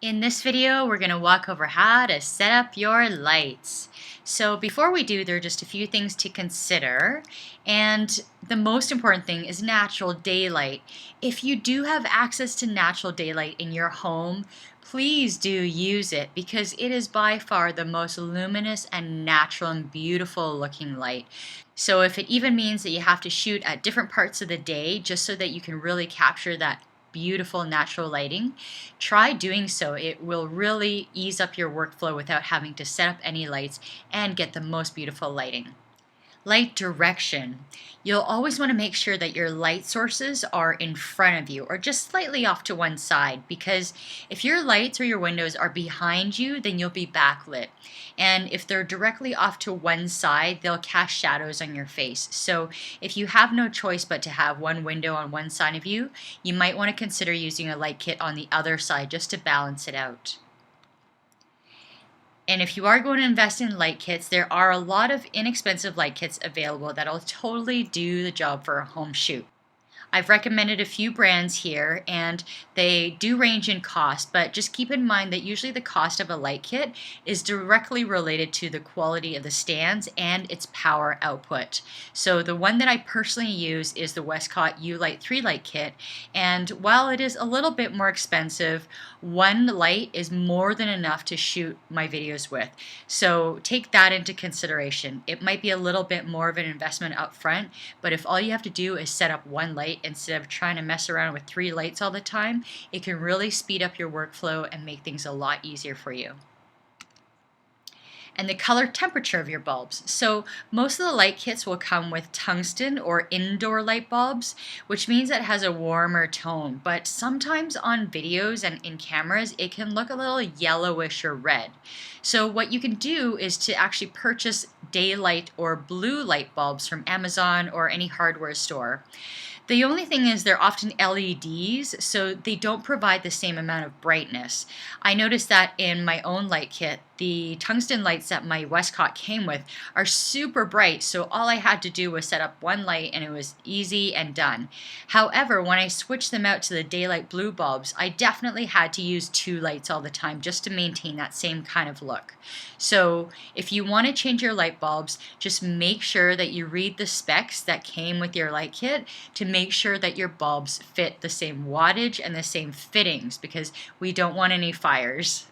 In this video, we're going to walk over how to set up your lights. So before we do, there are just a few things to consider. And the most important thing is natural daylight. If you do have access to natural daylight in your home, please do use it because it is by far the most luminous and natural and beautiful looking light. So if it even means that you have to shoot at different parts of the day just so that you can really capture that beautiful natural lighting, try doing so. It will really ease up your workflow without having to set up any lights and get the most beautiful lighting. Light direction. You'll always want to make sure that your light sources are in front of you or just slightly off to one side, because if your lights or your windows are behind you, then you'll be backlit. And if they're directly off to one side, they'll cast shadows on your face. So if you have no choice but to have one window on one side of you, you might want to consider using a light kit on the other side just to balance it out. And if you are going to invest in light kits, there are a lot of inexpensive light kits available that'll totally do the job for a home shoot. I've recommended a few brands here, and they do range in cost, but just keep in mind that usually the cost of a light kit is directly related to the quality of the stands and its power output. So the one that I personally use is the Westcott U-Light 3 light kit, and while it is a little bit more expensive, one light is more than enough to shoot my videos with. So take that into consideration. It might be a little bit more of an investment up front, but if all you have to do is set up one light instead of trying to mess around with 3 lights all the time, it can really speed up your workflow and make things a lot easier for you. And the color temperature of your bulbs. So most of the light kits will come with tungsten or indoor light bulbs, which means it has a warmer tone, but sometimes on videos and in cameras it can look a little yellowish or red. So what you can do is to actually purchase daylight or blue light bulbs from Amazon or any hardware store. The only thing is they're often LEDs, so they don't provide the same amount of brightness. I noticed that in my own light kit. The tungsten lights that my Westcott came with are super bright, so all I had to do was set up one light and it was easy and done. However, when I switched them out to the daylight blue bulbs, I definitely had to use 2 lights all the time just to maintain that same kind of look. So if you want to change your light bulbs, just make sure that you read the specs that came with your light kit to make sure that your bulbs fit the same wattage and the same fittings, because we don't want any fires.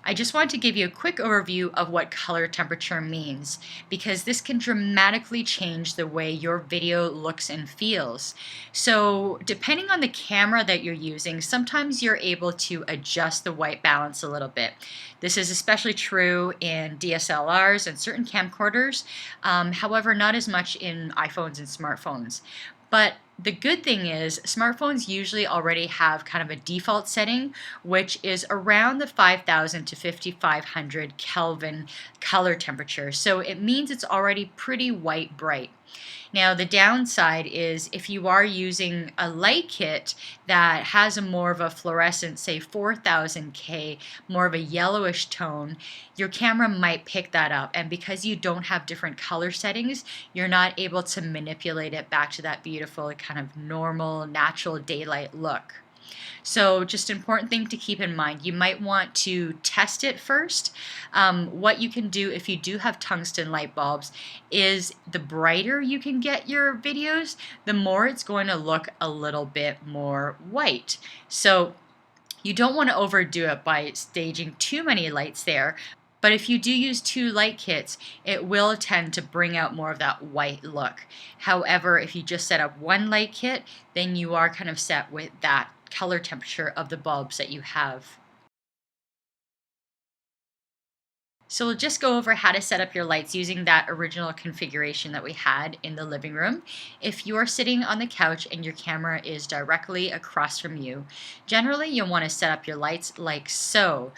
I just want to give you a quick overview of what color temperature means, because this can dramatically change the way your video looks and feels. So depending on the camera that you're using, sometimes you're able to adjust the white balance a little bit. This is especially true in DSLRs and certain camcorders, however, not as much in iPhones and smartphones. But the good thing is smartphones usually already have kind of a default setting, which is around the 5,000 to 5,500 Kelvin color temperature. So it means it's already pretty white bright. Now the downside is if you are using a light kit that has a more of a fluorescent, say 4000 K, more of a yellowish tone, your camera might pick that up, and because you don't have different color settings, you're not able to manipulate it back to that beautiful kind of normal natural daylight look. So just an important thing to keep in mind. You might want to test it first. What you can do if you do have tungsten light bulbs is the brighter you can get your videos, the more it's going to look a little bit more white. So you don't want to overdo it by staging too many lights there. But if you do use 2 light kits, it will tend to bring out more of that white look. However, if you just set up one light kit, then you are kind of set with that color temperature of the bulbs that you have. So we'll just go over how to set up your lights using that original configuration that we had in the living room. If you are sitting on the couch and your camera is directly across from you, generally you'll want to set up your lights like so.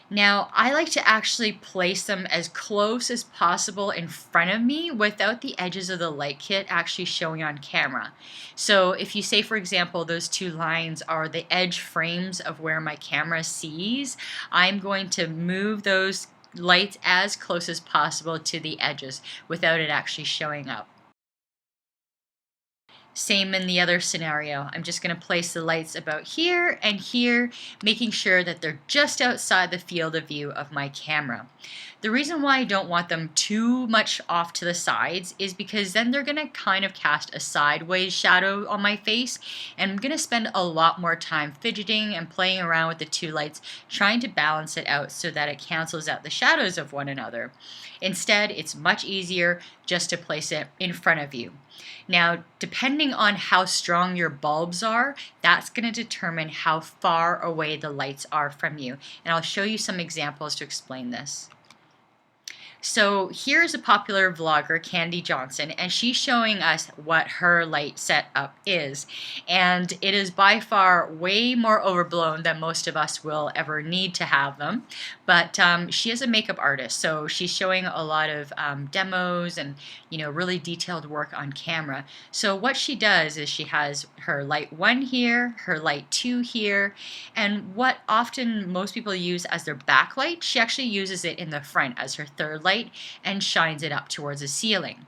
Now, I like to actually place them as close as possible in front of me without the edges of the light kit actually showing on camera. So if you say, for example, those 2 lines are the edge frames of where my camera sees, I'm going to move those lights as close as possible to the edges without it actually showing up. Same in the other scenario. I'm just going to place the lights about here and here, making sure that they're just outside the field of view of my camera. The reason why I don't want them too much off to the sides is because then they're going to kind of cast a sideways shadow on my face, and I'm going to spend a lot more time fidgeting and playing around with the two lights, trying to balance it out so that it cancels out the shadows of one another. Instead, it's much easier just to place it in front of you. Now, depending on how strong your bulbs are, that's going to determine how far away the lights are from you. And I'll show you some examples to explain this. So here's a popular vlogger, Candy Johnson, and she's showing us what her light setup is. And it is by far way more overblown than most of us will ever need to have them. But she is a makeup artist, so she's showing a lot of demos and really detailed work on camera. So what she does is she has her light 1 here, her light 2 here, and what often most people use as their backlight, she actually uses it in the front as her third light and shines it up towards the ceiling.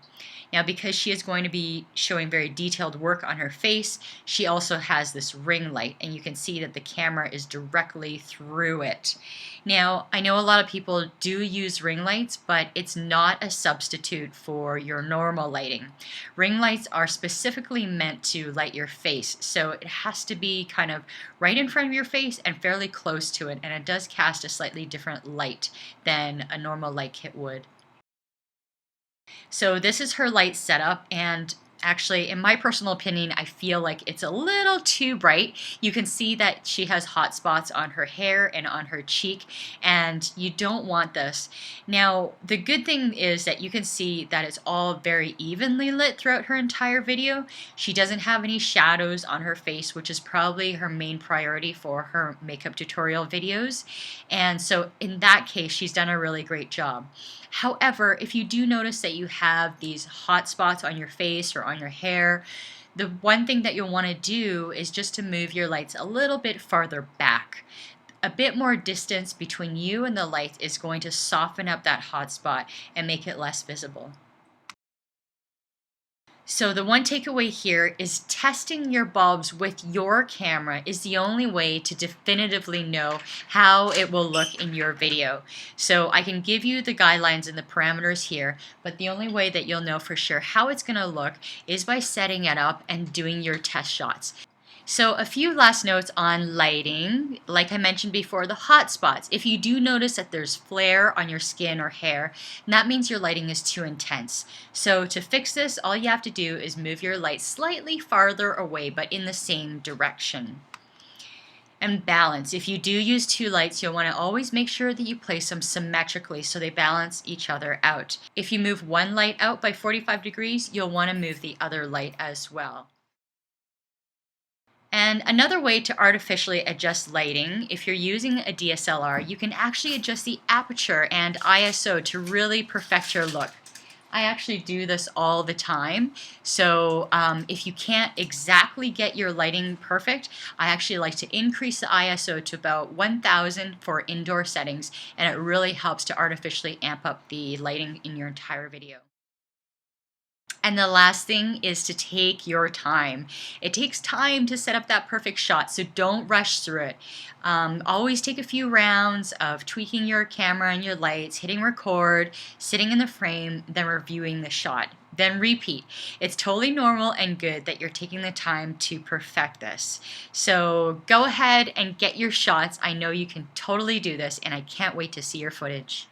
Now, because she is going to be showing very detailed work on her face, she also has this ring light, and you can see that the camera is directly through it. Now, I know a lot of people do use ring lights, but it's not a substitute for your normal lighting. Ring lights are specifically meant to light your face, so it has to be kind of right in front of your face and fairly close to it, and it does cast a slightly different light than a normal light kit would. So this is her light setup, and actually, in my personal opinion, I feel like it's a little too bright. You can see that she has hot spots on her hair and on her cheek, and you don't want this. Now, the good thing is that you can see that it's all very evenly lit throughout her entire video. She doesn't have any shadows on her face, which is probably her main priority for her makeup tutorial videos. And so in that case, she's done a really great job. However, if you do notice that you have these hot spots on your face or on your hair, the one thing that you'll want to do is just to move your lights a little bit farther back. A bit more distance between you and the light is going to soften up that hot spot and make it less visible. So the one takeaway here is testing your bulbs with your camera is the only way to definitively know how it will look in your video. So I can give you the guidelines and the parameters here, but the only way that you'll know for sure how it's going to look is by setting it up and doing your test shots. So a few last notes on lighting. Like I mentioned before, the hot spots. If you do notice that there's flare on your skin or hair, that means your lighting is too intense. So to fix this, all you have to do is move your light slightly farther away, but in the same direction. And balance. If you do use two lights, you'll want to always make sure that you place them symmetrically so they balance each other out. If you move one light out by 45 degrees, you'll want to move the other light as well. And another way to artificially adjust lighting, if you're using a DSLR, you can actually adjust the aperture and ISO to really perfect your look. I actually do this all the time, so if you can't exactly get your lighting perfect, I actually like to increase the ISO to about 1000 for indoor settings, and it really helps to artificially amp up the lighting in your entire video. And the last thing is to take your time. It takes time to set up that perfect shot, so don't rush through it. Always take a few rounds of tweaking your camera and your lights, hitting record, sitting in the frame, then reviewing the shot. Then repeat. It's totally normal and good that you're taking the time to perfect this. So go ahead and get your shots. I know you can totally do this, and I can't wait to see your footage.